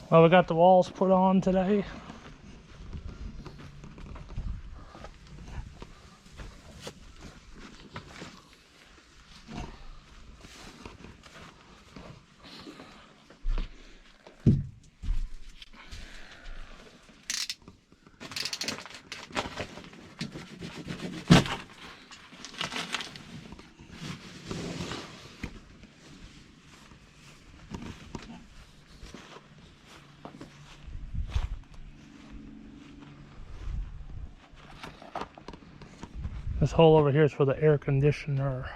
Well, we got the walls put on today. This hole over here is for the air conditioner.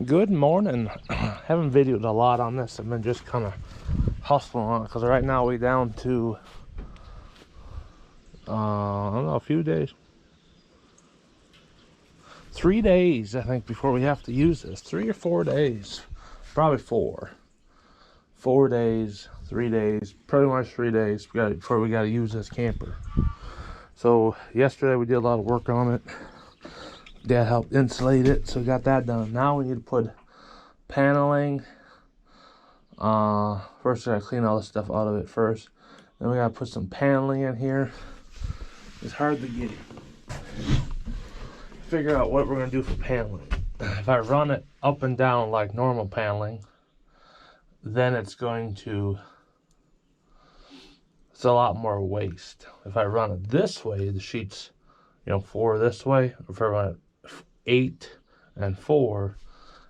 Good morning. Haven't videoed a lot on this. I've been just kind of hustling on it because right now we're down to I don't know, a few days. 3 days, I think, before we have to use this. 3 or 4 days. Probably 4. 4 days, 3 days, pretty much 3 days before we got to use this camper. So yesterday we did a lot of work on it. Dad helped insulate it, so we got that done. Now we need to put paneling. First we gotta clean all this stuff out of it first. Then we gotta put some paneling in here. It's hard to get figure out what we're gonna do for paneling. If I run it up and down like normal paneling, then it's a lot more waste. If I run it this way, the sheets, 4 this way. If I run it 8 and 4,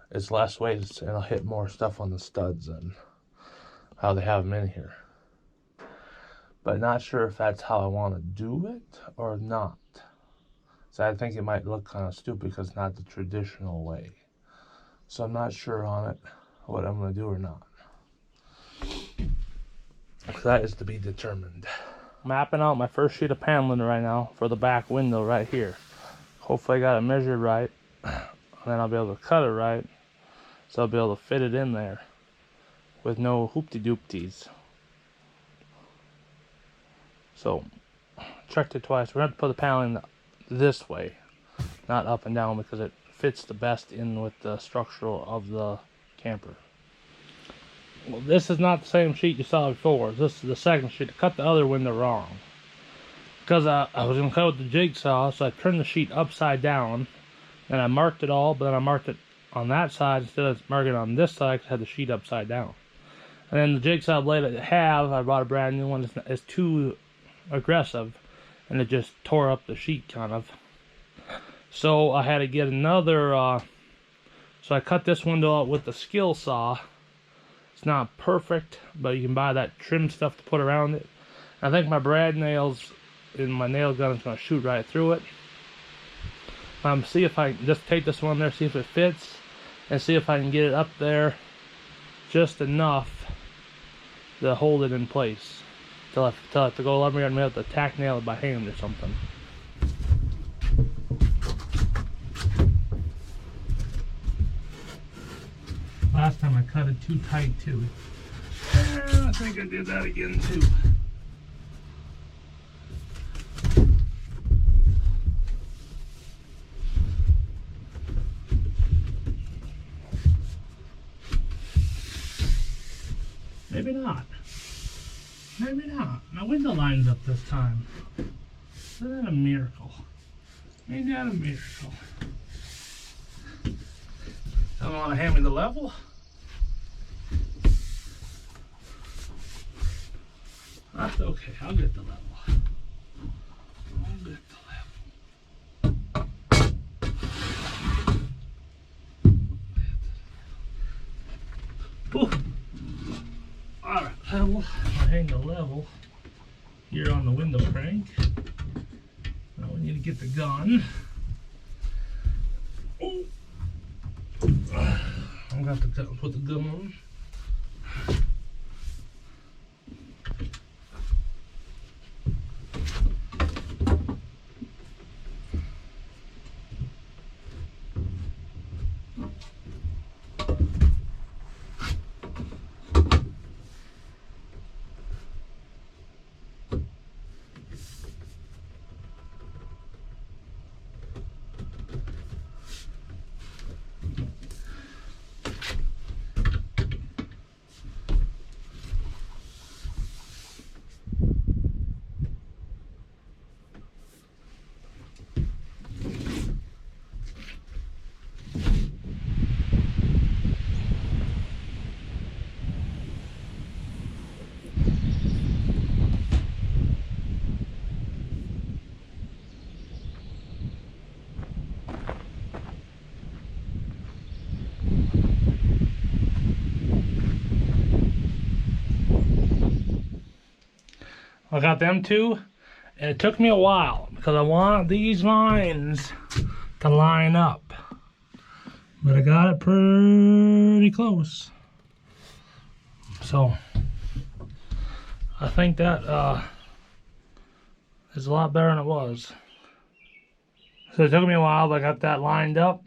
it's less waste, and I'll hit more stuff on the studs and how they have them in here. But not sure if that's how I want to do it or not. So I think it might look kind of stupid because it's not the traditional way. So I'm not sure on it what I'm going to do or not. That is to be determined. Mapping out my first sheet of paneling right now for the back window right here. Hopefully I got it measured right, and then I'll be able to cut it right, so I'll be able to fit it in there with no hoopty-doopties. So checked it twice. We're going to put the paneling this way, not up and down, because it fits the best in with the structural of the camper. Well, this is not the same sheet you saw before. This is the second sheet. I cut the other window wrong because I was going to cut with the jigsaw, so I turned the sheet upside down and I marked it all, but then I marked it on that side instead of marking it on this side because I had the sheet upside down. And then the jigsaw blade I have, I bought a brand new one. It's too aggressive and it just tore up the sheet kind of. So I had to get another, so I cut this window out with the skill saw. It's not perfect, but you can buy that trim stuff to put around it. I think my brad nails in my nail gun is going to shoot right through it. See if I can just take this one there, see if it fits, and see if I can get it up there just enough to hold it in place. Till I have to go lumber and have to tack nail it by hand or something. Last time I cut it too tight too. And I think I did that again too. Maybe not. Maybe not. My window lines up this time. Isn't that a miracle? Ain't that a miracle? Don't want to hand me the level? That's okay. I'll get the level. I'll get the level. Ooh. Alright, level. I'll hang the level here on the window crank. Now we need to get the gun. Ooh. I'm going to have to put the gun on. I got them two, and it took me a while because I want these lines to line up. But I got it pretty close. So I think that is a lot better than it was. So it took me a while, but I got that lined up.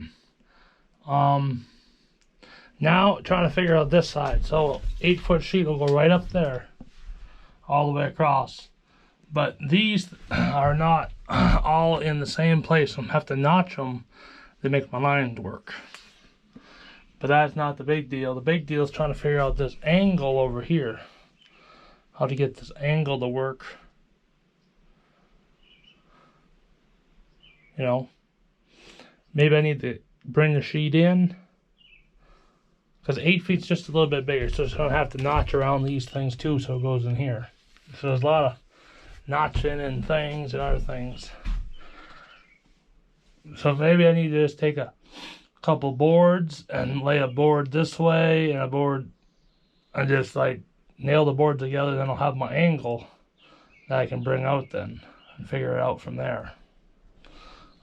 Now trying to figure out this side. So 8-foot sheet will go right up there, all the way across. But these are not all in the same place. I'm gonna have to notch them to make my lines work. But that's not the big deal. The big deal is trying to figure out this angle over here. How to get this angle to work. You know, maybe I need to bring the sheet in, because 8 feet's just a little bit bigger, so it's gonna have to notch around these things too, so it goes in here. So there's a lot of notching and things and other things. So maybe I need to just take a couple boards and lay a board this way and a board, and just like nail the board together. Then I'll have my angle that I can bring out then and figure it out from there.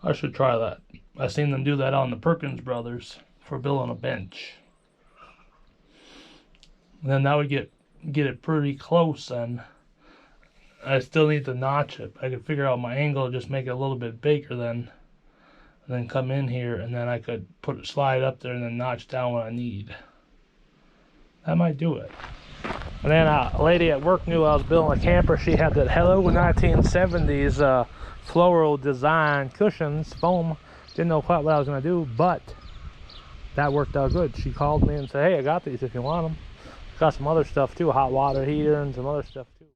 I should try that. I've seen them do that on the Perkins brothers for building a bench. And then that would get it pretty close. And I still need to notch it. I could figure out my angle, just make it a little bit bigger then. And then come in here, and then I could slide up there and then notch down what I need. That might do it. And then a lady at work knew I was building a camper. She had that Hello 1970s floral design cushions, foam. Didn't know quite what I was going to do, but that worked out good. She called me and said, hey, I got these if you want them. Got some other stuff too, a hot water heater and some other stuff.